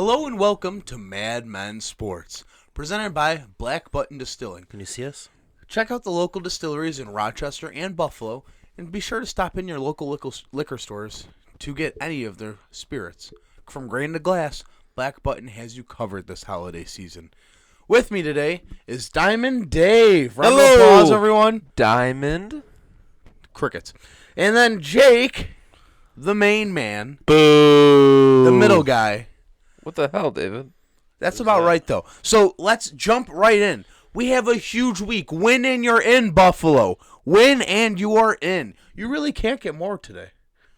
Hello and welcome to Mad Men Sports, presented by Black Button Distilling. Can you see us? Check out the local distilleries in Rochester and Buffalo, and be sure to stop in your local liquor stores to get any of their spirits. From grain to glass, Black Button has you covered this holiday season. With me today is Diamond Dave. Round of applause, everyone. Diamond. Crickets. And then Jake, the main man. Boo! The middle guy. What the hell, David? That's about right, though. So let's jump right in. We have a huge week. Win and you're in, Buffalo. Win and you are in. You really can't get more today.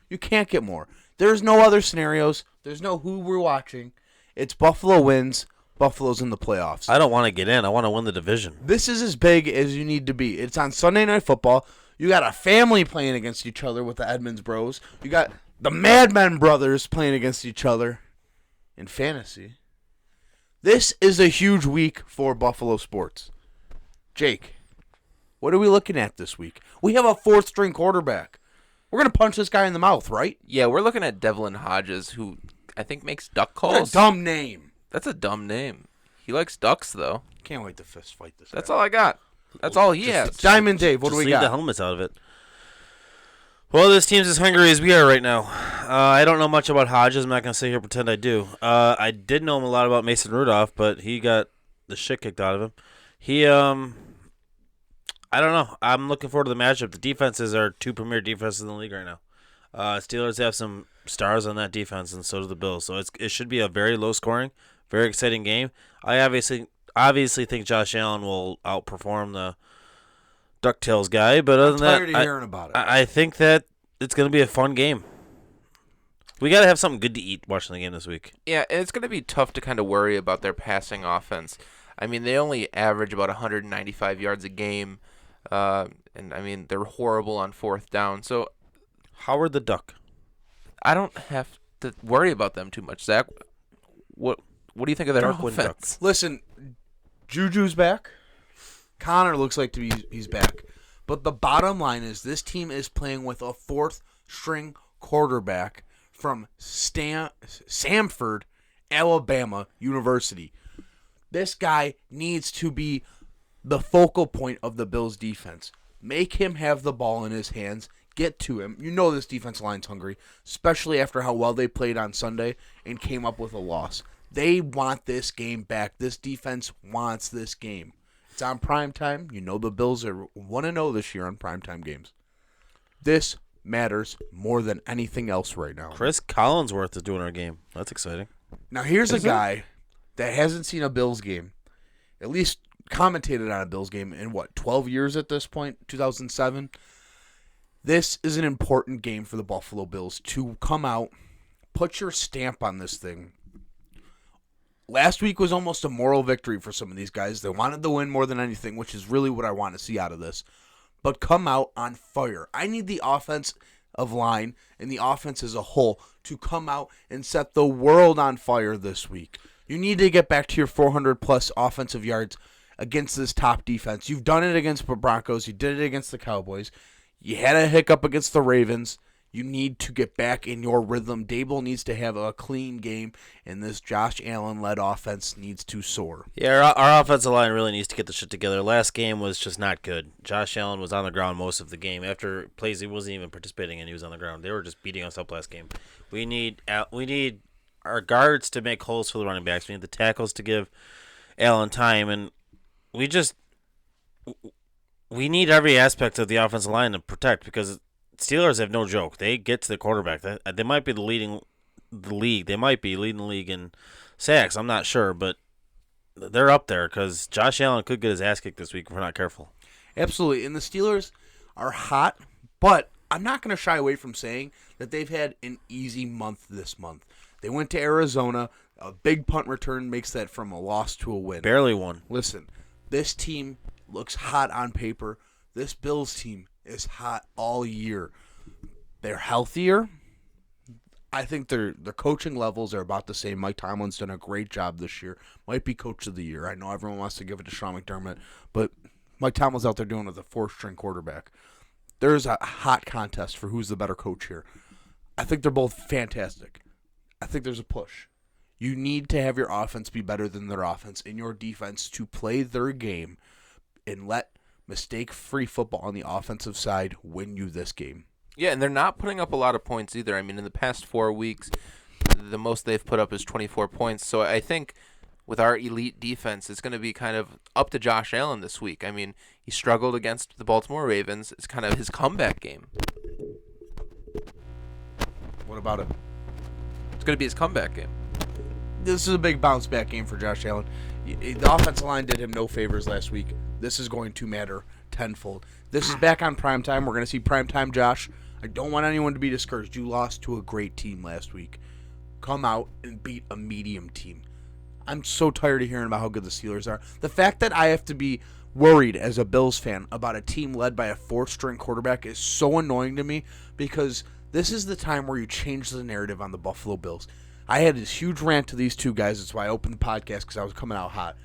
You can't get more. There's no other scenarios. There's no who we're watching. It's Buffalo wins. Buffalo's in the playoffs. I don't want to get in. I want to win the division. This is as big as you need to be. It's on Sunday Night Football. You got a family playing against each other with the Edmonds Bros. You got the Madmen brothers playing against each other in fantasy. This is a huge week for Buffalo sports. Jake, what are we looking at this week? We have a fourth-string quarterback. We're going to punch this guy in the mouth, right? Yeah, we're looking at Devlin Hodges, who I think makes duck What calls. a dumb name. That's a dumb name. He likes ducks, though. Can't wait to fist fight this That's guy. all I got. That's all he has. Diamond Dave, what Just do we leave the got? helmets out of it. Well, this team's as hungry as we are right now. I don't know much about Hodges. I'm not going to sit here and pretend I do. I did know him a lot about Mason Rudolph, but he got the shit kicked out of him. I don't know. I'm looking forward to the matchup. The defenses are two premier defenses in the league right now. Steelers have some stars on that defense, and so do the Bills. So it should be a very low-scoring, very exciting game. I obviously think Josh Allen will outperform the DuckTales guy, but other than Tired that, of hearing about it. I think that it's going to be a fun game. We got to have something good to eat watching the game this week. Yeah, and it's going to be tough to kind of worry about their passing offense. I mean, they only average about 195 yards a game, and I mean, they're horrible on fourth down. So Howard the Duck. I don't have to worry about them too much. Zach, what do you think of their Darkwing Duck. offense? Listen, Juju's back. Connor looks like he's back. But the bottom line is this team is playing with a fourth-string quarterback from Samford, Alabama University. This guy needs to be the focal point of the Bills' defense. Make him have the ball in his hands. Get to him. You know this defense line's hungry, especially after how well they played on Sunday and came up with a loss. They want this game back. This defense wants this game. It's on primetime. You know the Bills are 1-0 this year on primetime games. This matters more than anything else right now. Chris Collinsworth is doing our game. That's exciting. Now here's a guy that hasn't seen a Bills game, at least commentated on a Bills game in 12 years at this point, 2007. This is an important game for the Buffalo Bills to come out, put your stamp on this thing. Last week was almost a moral victory for some of these guys. They wanted to win more than anything, which is really what I want to see out of this. But come out on fire. I need the offensive line and the offense as a whole to come out and set the world on fire this week. You need to get back to your 400-plus offensive yards against this top defense. You've done it against the Broncos. You did it against the Cowboys. You had a hiccup against the Ravens. You need to get back in your rhythm. Dable needs to have a clean game, and this Josh Allen-led offense needs to soar. Yeah, our offensive line really needs to get the shit together. Last game was just not good. Josh Allen was on the ground most of the game. After plays he wasn't even participating in, he was on the ground. They were just beating us up last game. We need our guards to make holes for the running backs. We need the tackles to give Allen time, and we need every aspect of the offensive line to protect because Steelers have no joke. They get to the quarterback. They might be leading the league in sacks. I'm not sure, but they're up there because Josh Allen could get his ass kicked this week if we're not careful. Absolutely. And the Steelers are hot, but I'm not going to shy away from saying that they've had an easy month this month. They went to Arizona. A big punt return makes that from a loss to a win. Barely won. Listen, this team looks hot on paper. This Bills team is hot all year. They're healthier. I think their coaching levels are about the same. Mike Tomlin's done a great job this year. Might be coach of the year. I know everyone wants to give it to Sean McDermott, but Mike Tomlin's out there doing it with a fourth-string quarterback. There's a hot contest for who's the better coach here. I think they're both fantastic. I think there's a push. You need to have your offense be better than their offense and your defense to play their game and let mistake-free football on the offensive side win you this game. Yeah, and they're not putting up a lot of points either. I mean, in the past 4 weeks, the most they've put up is 24 points. So I think with our elite defense, it's going to be kind of up to Josh Allen this week. I mean, he struggled against the Baltimore Ravens. It's kind of his comeback game. What about it? It's going to be his comeback game. This is a big bounce-back game for Josh Allen. The offensive line did him no favors last week. This is going to matter tenfold. This is back on primetime. We're going to see primetime Josh. I don't want anyone to be discouraged. You lost to a great team last week. Come out and beat a medium team. I'm so tired of hearing about how good the Steelers are. The fact that I have to be worried as a Bills fan about a team led by a fourth-string quarterback is so annoying to me because this is the time where you change the narrative on the Buffalo Bills. I had this huge rant to these two guys. That's why I opened the podcast, because I was coming out hot.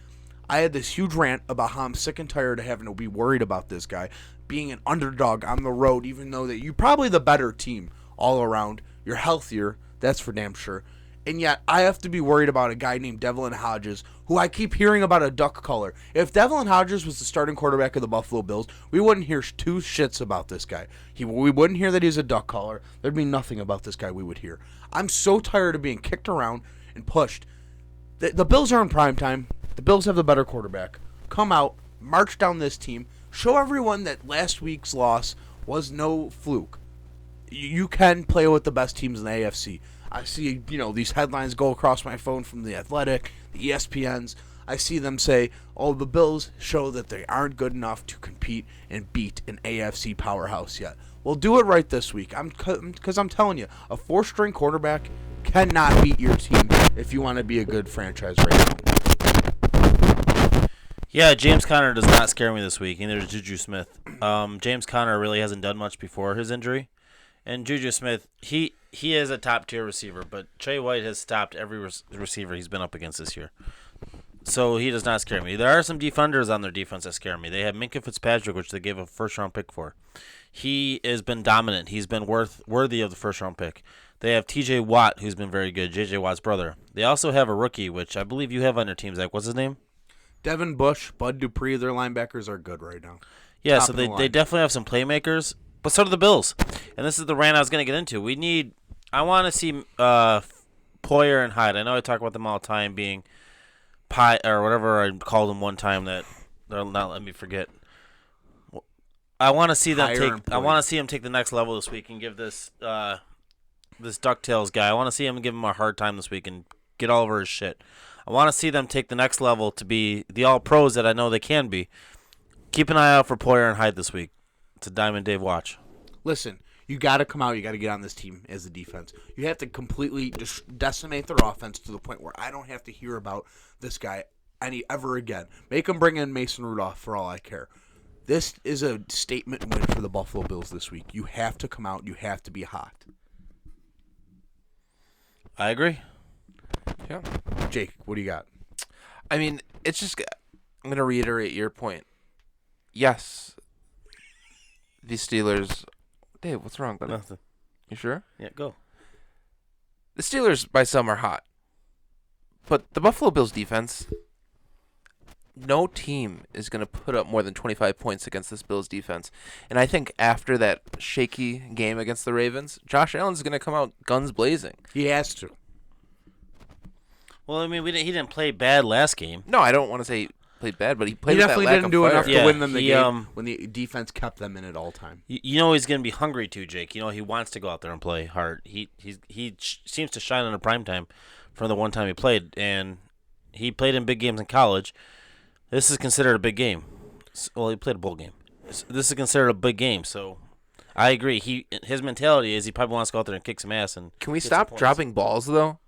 I had this huge rant about how I'm sick and tired of having to be worried about this guy being an underdog on the road, even though that you're probably the better team all around. You're healthier, that's for damn sure. And yet I have to be worried about a guy named Devlin Hodges, who I keep hearing about a duck color. If Devlin Hodges was the starting quarterback of the Buffalo Bills, we wouldn't hear two shits about this guy. We wouldn't hear that he's a duck color. There'd be nothing about this guy we would hear. I'm so tired of being kicked around and pushed. The Bills are in prime time. The Bills have the better quarterback. Come out, march down this team, show everyone that last week's loss was no fluke. You can play with the best teams in the AFC. I see, these headlines go across my phone from the Athletic, the ESPNs. I see them say, oh, the Bills show that they aren't good enough to compete and beat an AFC powerhouse yet. Well, do it right this week. Because I'm telling you, a four-string quarterback cannot beat your team if you want to be a good franchise right now. Yeah, James Conner does not scare me this week. Neither does Juju Smith. James Conner really hasn't done much before his injury. And Juju Smith, he is a top-tier receiver, but Trey White has stopped every receiver he's been up against this year. So he does not scare me. There are some defenders on their defense that scare me. They have Minkah Fitzpatrick, which they gave a first-round pick for. He has been dominant. He's been worthy of the first-round pick. They have T.J. Watt, who's been very good, J.J. Watt's brother. They also have a rookie, which I believe you have on your team, Zach. What's his name? Devin Bush, Bud Dupree, their linebackers are good right now. Yeah, so they definitely have some playmakers, but so do the Bills. And this is the rant I was going to get into. I want to see Poyer and Hyde. I know I talk about them all the time being pie or whatever I called them one time that they'll not let me forget. I want to see them take the next level this week and give this DuckTales guy. I want to see him give him a hard time this week and get all over his shit. I want to see them take the next level to be the all-pros that I know they can be. Keep an eye out for Poyer and Hyde this week. It's a Diamond Dave watch. Listen, you got to come out. You got to get on this team as a defense. You have to completely decimate their offense to the point where I don't have to hear about this guy ever again. Make them bring in Mason Rudolph for all I care. This is a statement win for the Buffalo Bills this week. You have to come out. You have to be hot. I agree. Yeah. Jake, what do you got? I mean, it's just, I'm going to reiterate your point. Yes, the Steelers. Dave, what's wrong, buddy? Nothing. You sure? Yeah, go. The Steelers, by some, are hot. But the Buffalo Bills defense, no team is going to put up more than 25 points against this Bills defense. And I think after that shaky game against the Ravens, Josh Allen's going to come out guns blazing. He has to. Well, I mean, he didn't play bad last game. No, I don't want to say played bad, but he played He with definitely that lack didn't of do fire. enough to win them the game he, when the defense kept them in at all time. You know he's going to be hungry too, Jake. You know he wants to go out there and play hard. He seems to shine in a prime time from the one time he played, and he played in big games in college. This is considered a big game. Well, he played a bowl game. This is considered a big game, so I agree. His mentality is he probably wants to go out there and kick some ass. And can we stop dropping balls, though?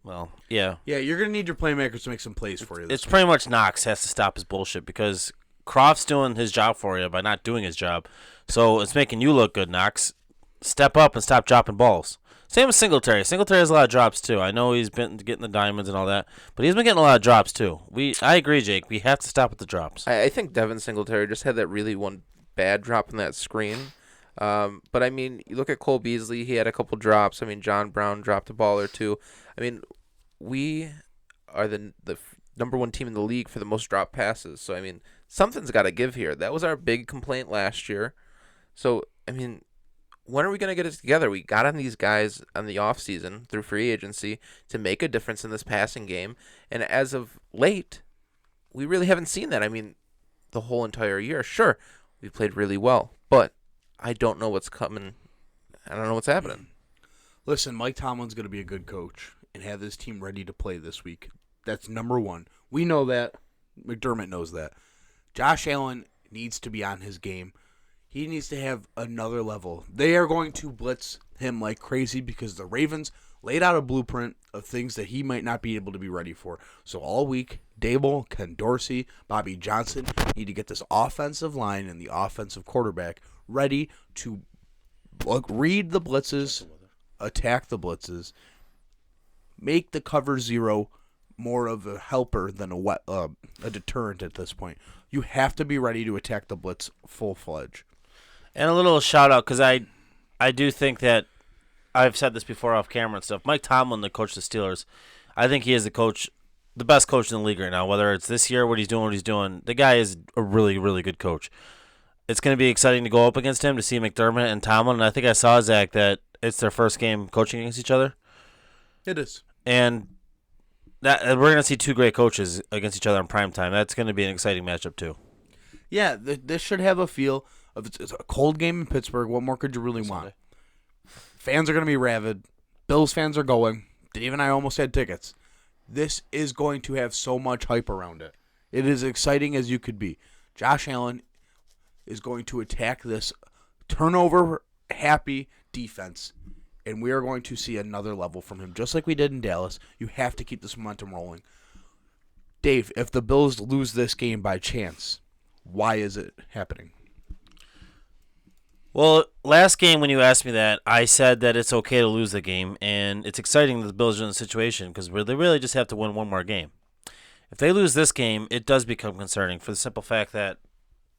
Well, yeah. Yeah, you're going to need your playmakers to make some plays for you. It's pretty much Knox has to stop his bullshit because Croft's doing his job for you by not doing his job. So it's making you look good, Knox. Step up and stop dropping balls. Same with Singletary. Singletary has a lot of drops, too. I know he's been getting the diamonds and all that, but he's been getting a lot of drops, too. I agree, Jake. We have to stop with the drops. I think Devin Singletary just had that really one bad drop in that screen. But, I mean, you look at Cole Beasley. He had a couple drops. I mean, John Brown dropped a ball or two. I mean, we are the number one team in the league for the most drop passes. So, I mean, something's got to give here. That was our big complaint last year. So, I mean, when are we going to get it together? We got on these guys on the offseason through free agency to make a difference in this passing game. And as of late, we really haven't seen that. I mean, the whole entire year, sure, we played really well. But I don't know what's coming. I don't know what's happening. Listen, Mike Tomlin's going to be a good coach and have his team ready to play this week. That's number one. We know that. McDermott knows that. Josh Allen needs to be on his game. He needs to have another level. They are going to blitz him like crazy because the Ravens laid out a blueprint of things that he might not be able to be ready for. So all week, Dable, Ken Dorsey, Bobby Johnson need to get this offensive line and the offensive quarterback ready to read the blitzes, attack the blitzes, make the cover zero more of a helper than a deterrent at this point. You have to be ready to attack the blitz full-fledged. And a little shout out, because I do think that I've said this before off camera and stuff. Mike Tomlin, the coach of the Steelers, I think he is the best coach in the league right now. Whether it's this year, what he's doing, the guy is a really, really good coach. It's going to be exciting to go up against him, to see McDermott and Tomlin. And I think I saw, Zach, that it's their first game coaching against each other. It is. And that we're going to see two great coaches against each other in prime time. That's going to be an exciting matchup too. Yeah, this should have a feel of it's a cold game in Pittsburgh. What more could you really want? Fans are going to be rabid. Bills fans are going. Dave and I almost had tickets. This is going to have so much hype around it. It is exciting as you could be. Josh Allen is going to attack this turnover-happy defense, and we are going to see another level from him, just like we did in Dallas. You have to keep this momentum rolling. Dave, if the Bills lose this game by chance, why is it happening? Well, last game when you asked me that, I said that it's okay to lose the game, and it's exciting that the Bills are in the situation because they really just have to win one more game. If they lose this game, it does become concerning for the simple fact that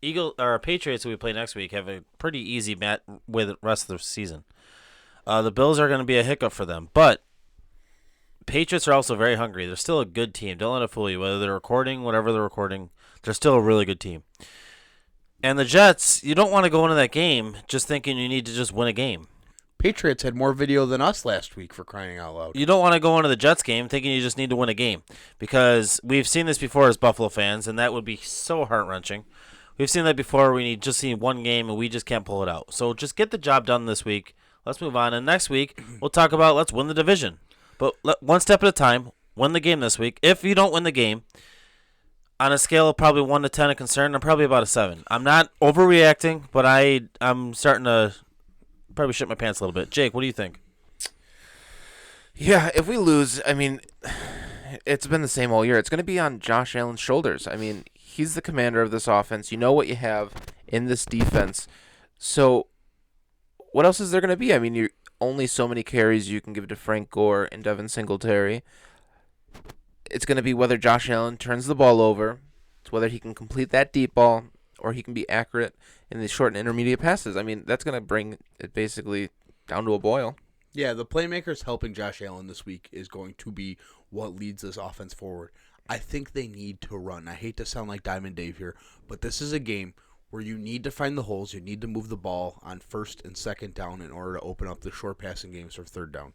Patriots, who we play next week, have a pretty easy match with the rest of the season. The Bills are going to be a hiccup for them, but Patriots are also very hungry. They're still a good team. Don't let it fool you. Whether they're recording, whatever they're recording, they're still a really good team. And the Jets, you don't want to go into that game just thinking you need to just win a game. Patriots had more video than us last week, for crying out loud. You don't want to go into the Jets game thinking you just need to win a game, because we've seen this before as Buffalo fans, and that would be so heart-wrenching. We've seen that before. We need just see one game, and we just can't pull it out. So just get the job done this week. Let's move on. And next week, we'll talk about let's win the division. But one step at a time, win the game this week. If you don't win the game, on a scale of probably 1 to 10 of concern, I'm probably about a 7. I'm not overreacting, but I'm starting to probably shit my pants a little bit. Jake, what do you think? Yeah, if we lose, I mean, it's been the same all year. It's going to be on Josh Allen's shoulders. I mean, he's the commander of this offense. You know what you have in this defense. So what else is there going to be? I mean, you're only so many carries you can give to Frank Gore and Devin Singletary. It's going to be whether Josh Allen turns the ball over. It's whether he can complete that deep ball or he can be accurate in the short and intermediate passes. I mean, that's going to bring it basically down to a boil. Yeah, the playmakers helping Josh Allen this week is going to be what leads this offense forward. I think they need to run. I hate to sound like Diamond Dave here, but this is a game where you need to find the holes. You need to move the ball on first and second down in order to open up the short passing games for third down.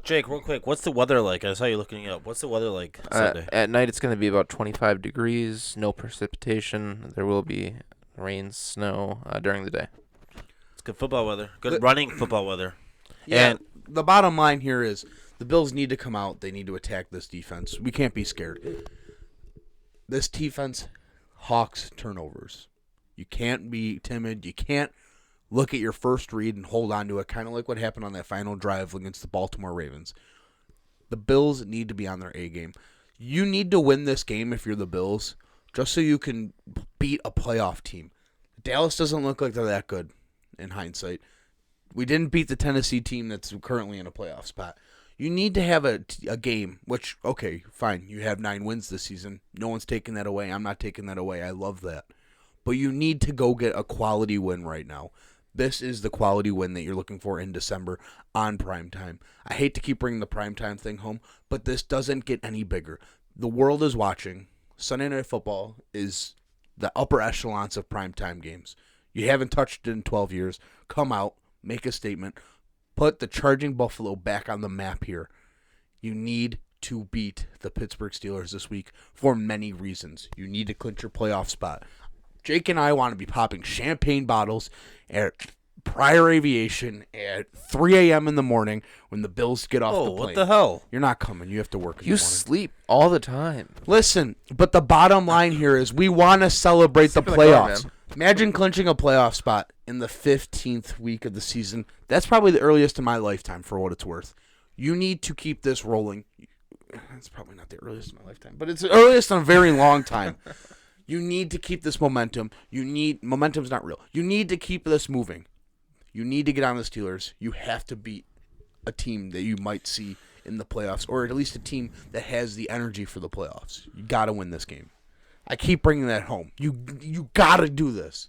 Jake, real quick, what's the weather like? I saw you looking it up. What's the weather like Sunday? At night, it's going to be about 25 degrees, no precipitation. There will be rain, snow during the day. It's good football weather. Good running football weather. Yeah, And the bottom line here is the Bills need to come out. They need to attack this defense. We can't be scared. This defense hawks turnovers. You can't be timid. You can't look at your first read and hold on to it, kind of like what happened on that final drive against the Baltimore Ravens. The Bills need to be on their A game. You need to win this game if you're the Bills, just so you can beat a playoff team. Dallas doesn't look like they're that good in hindsight. We didn't beat the Tennessee team that's currently in a playoff spot. You need to have a game, which, okay, fine. You have 9 wins this season. No one's taking that away. I'm not taking that away. I love that. But you need to go get a quality win right now. This is the quality win that you're looking for in December on primetime. I hate to keep bringing the primetime thing home, but this doesn't get any bigger. The world is watching. Sunday Night Football is the upper echelons of primetime games. You haven't touched it in 12 years. Come out, make a statement, put the Charging Buffalo back on the map here. You need to beat the Pittsburgh Steelers this week for many reasons. You need to clinch your playoff spot. Jake and I want to be popping champagne bottles at Prior Aviation at 3 a.m. in the morning when the Bills get off the plane. What the hell? You're not coming. You have to work in the You morning. sleep all the time. Listen, but the bottom line here is we want to celebrate the Sleep in the car, playoffs. man. Imagine clinching a playoff spot in the 15th week of the season. That's probably the earliest in my lifetime for what it's worth. You need to keep this rolling. It's probably not the earliest in my lifetime, but it's the earliest in a very long time. You need to keep this momentum. Momentum's not real. You need to keep this moving. You need to get on the Steelers. You have to beat a team that you might see in the playoffs, or at least a team that has the energy for the playoffs. You got to win this game. I keep bringing that home. You got to do this.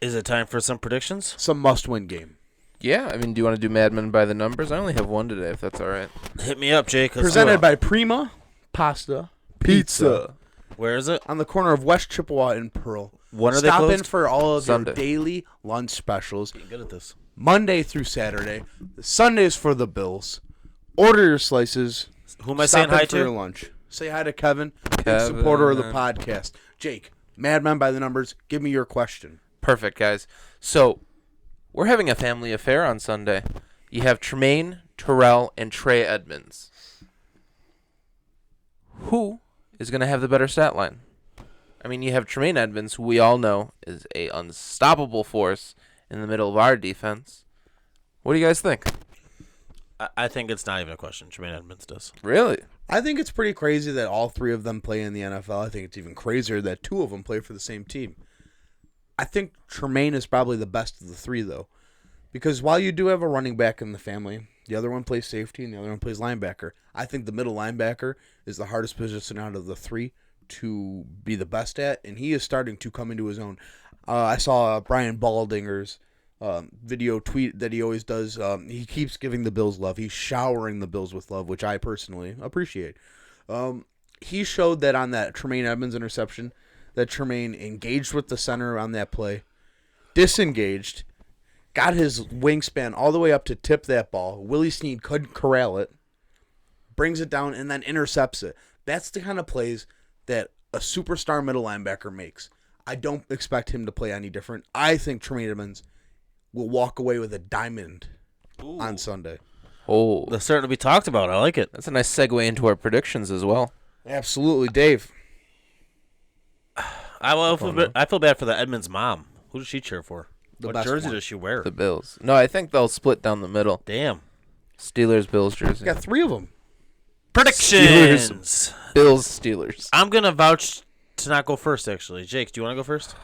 Is it time for some predictions? It's a must-win game. Yeah, I mean, do you want to do Madmen by the numbers? I only have one today, if that's all right. Hit me up, Jake. Let's Presented go. by Prima Pasta Pizza Where is it? on the corner of West Chippewa and Pearl. When are they Stop in closed? for all of Sunday. your daily lunch specials. Getting good at this. Monday through Saturday. Sundays for the Bills. Order your slices. Who am I Stop saying in hi for your to? lunch. Say hi to Kevin, big Kevin. supporter of the podcast. Jake, Madman by the numbers. Give me your question. Perfect, guys. So, we're having a family affair on Sunday. You have Tremaine, Terrell, and Trey Edmonds. Who is going to have the better stat line? I mean, you have Tremaine Edmonds, who we all know is a unstoppable force in the middle of our defense. What do you guys think? I think it's not even a question. Jermaine Edmonds does. Really? I think it's pretty crazy that all three of them play in the NFL. I think it's even crazier that two of them play for the same team. I think Tremaine is probably the best of the three, though. Because while you do have a running back in the family, the other one plays safety and the other one plays linebacker. I think the middle linebacker is the hardest position out of the three to be the best at, and he is starting to come into his own. I saw Brian Baldinger's video tweet that he always does. He keeps giving the Bills love. He's showering the Bills with love, which I personally appreciate. He showed that on that Tremaine Edmonds interception, that Tremaine engaged with the center on that play, disengaged, got his wingspan all the way up to tip that ball. Willie Snead couldn't corral it, brings it down, and then intercepts it. That's the kind of plays that a superstar middle linebacker makes. I don't expect him to play any different. I think Tremaine Edmonds will walk away with a diamond on Sunday. Oh, That's starting to be talked about. I like it. that's a nice segue into our predictions as well. Absolutely, Dave. I feel bad for the Edmonds mom. Who does she cheer for? The What best jersey one. does she wear? The Bills. No, I think they'll split down the middle. Damn. Steelers, Bills jersey. Got three of them. Predictions. Bills, Steelers. I'm going to vouch to not go first, actually. Jake, do you want to go first?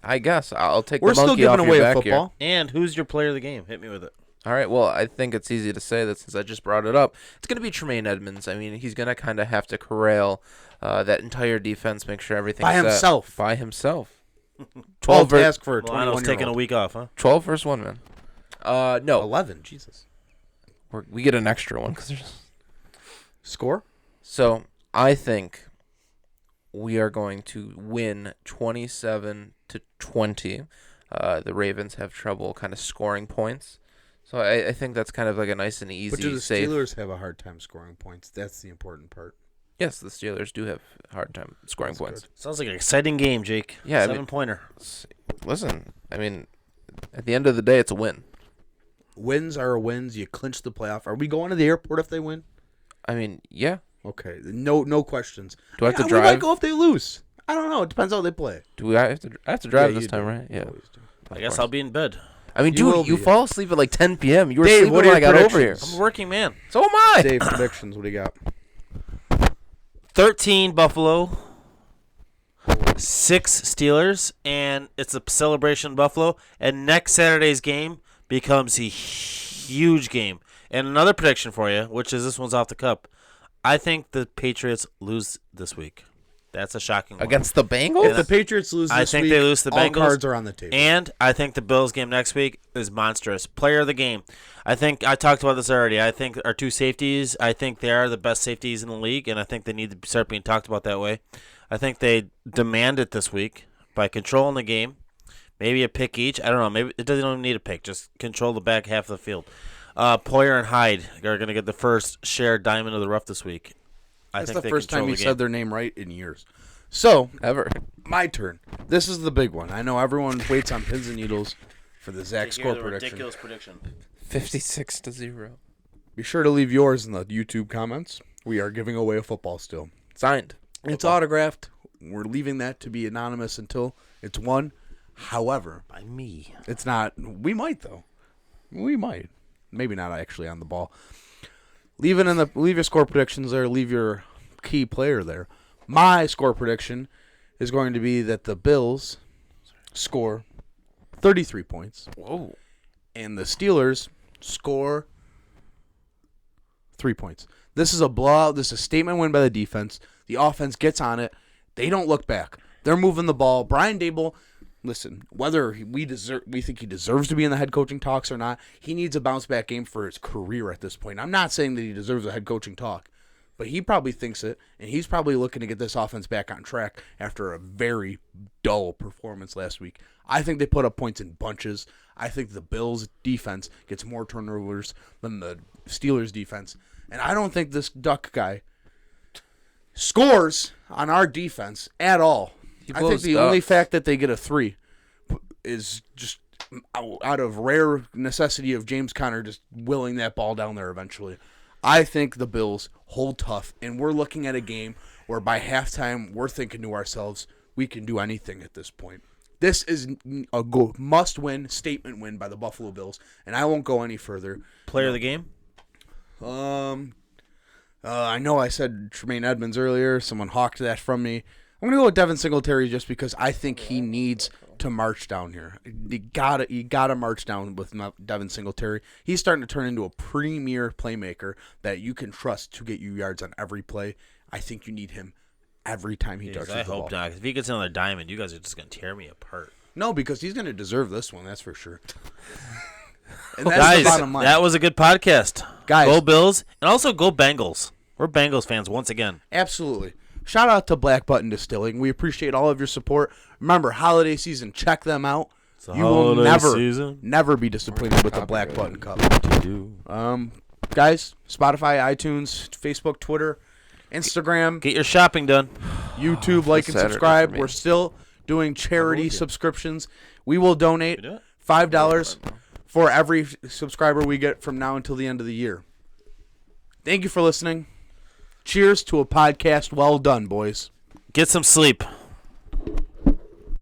I guess I'll take We're the still monkey giving off away your a back football. And who's your player of the game? Hit me with it. All right, well, I think it's easy to say that since I just brought it up. It's going to be Tremaine Edmonds. I mean, he's going to kind of have to corral that entire defense, make sure everything's By set. himself. By himself. 12 ver- task for a Milano's 21-year-old. taking a week off, huh? 12 versus 1, man. No, 11. Jesus. we get an extra one. Score? So I think we are going to win 27-20. The Ravens have trouble kind of scoring points. So I think that's kind of like a nice and easy, But do the safe. Steelers have a hard time scoring points? That's the important part. Yes, the Steelers do have a hard time scoring That's points. good. Sounds like an exciting game, Jake. Yeah, I mean- 7-pointer. Listen, I mean, at the end of the day, it's a win. Wins are wins. You clinch the playoff. Are we going to the airport if they win? I mean, yeah. Okay. No questions. Do I have to We might drive? go if they lose. I don't know. It depends how they play. I have to drive Yeah, this you time, do. right? Yeah. Always do. I guess I'll be in bed. I mean, You will dude, you be. fall asleep at like 10 p.m. You were Dave, sleeping what when are I your got over here. predictions? I'm a working man. So am I. Dave, predictions. What do you got? 13 Buffalo, 6 Steelers, and it's a celebration in Buffalo. And next Saturday's game becomes a huge game. And another prediction for you, which is this one's off the cup. I think the Patriots lose this week. That's a shocking one. Against the Bengals? If the Patriots lose I this think week, they lose the all Bengals. cards are on the table. And I think the Bills game next week is monstrous. Player of the game. I think I talked about this already. I think our two safeties, I think they are the best safeties in the league, and I think they need to start being talked about that way. I think they demand it this week by controlling the game. Maybe a pick each. I don't know. Maybe it doesn't even need a pick. Just control the back half of the field. Poyer and Hyde are going to get the first shared diamond of the rough this week. That's think the they first time control you the said game. their name right in years. So, Ever. my turn. This is the big one. I know everyone waits on pins and needles for the Zach score prediction. Ridiculous prediction. 56-0. Be sure to leave yours in the YouTube comments. We are giving away a football still. Signed. It's autographed. We're leaving that to be anonymous until it's won. However, By me. it's not. We might though. We might. Maybe not actually on the ball. Leave your score predictions there. Leave your key player there. My score prediction is going to be that the Bills score 33 points Whoa. and the Steelers score 3 points. This is a blowout. This is a statement win by the defense. The offense gets on it. They don't look back. They're moving the ball. Brian Daboll, listen, whether we think he deserves to be in the head coaching talks or not, he needs a bounce back game for his career at this point. I'm not saying that he deserves a head coaching talk, but he probably thinks it, and he's probably looking to get this offense back on track after a very dull performance last week. I think they put up points in bunches. I think the Bills' defense gets more turnovers than the Steelers' defense, and I don't think this Duck guy scores on our defense at all. I think the only fact that they get a 3 is just out of rare necessity of James Conner just willing that ball down there eventually. I think the Bills hold tough, and we're looking at a game where by halftime we're thinking to ourselves, we can do anything at this point. This is a must-win, statement win by the Buffalo Bills, and I won't go any further. Player of the game? I know I said Tremaine Edmonds earlier. Someone hawked that from me. I'm going to go with Devin Singletary just because I think he needs to march down here. You gotta march down with Devin Singletary. He's starting to turn into a premier playmaker that you can trust to get you yards on every play. I think you need him every time he touches the ball. I hope not. If he gets another diamond, you guys are just going to tear me apart. No, because he's going to deserve this one, that's for sure. And that's the Guys, bottom line. that was a good podcast. Guys. Go Bills, and also go Bengals. We're Bengals fans once again. Absolutely. Shout out to Black Button Distilling. We appreciate all of your support. Remember, holiday season, check them out. You will never be disappointed with the Black Button Cup. Guys, Spotify, iTunes, Facebook, Twitter, Instagram, Get your shopping done. YouTube, like and Saturday subscribe. for me. We're still doing charity subscriptions. We will donate We do it? $5 for every subscriber we get from now until the end of the year. Thank you for listening. Cheers to a podcast well done, boys. Get some sleep.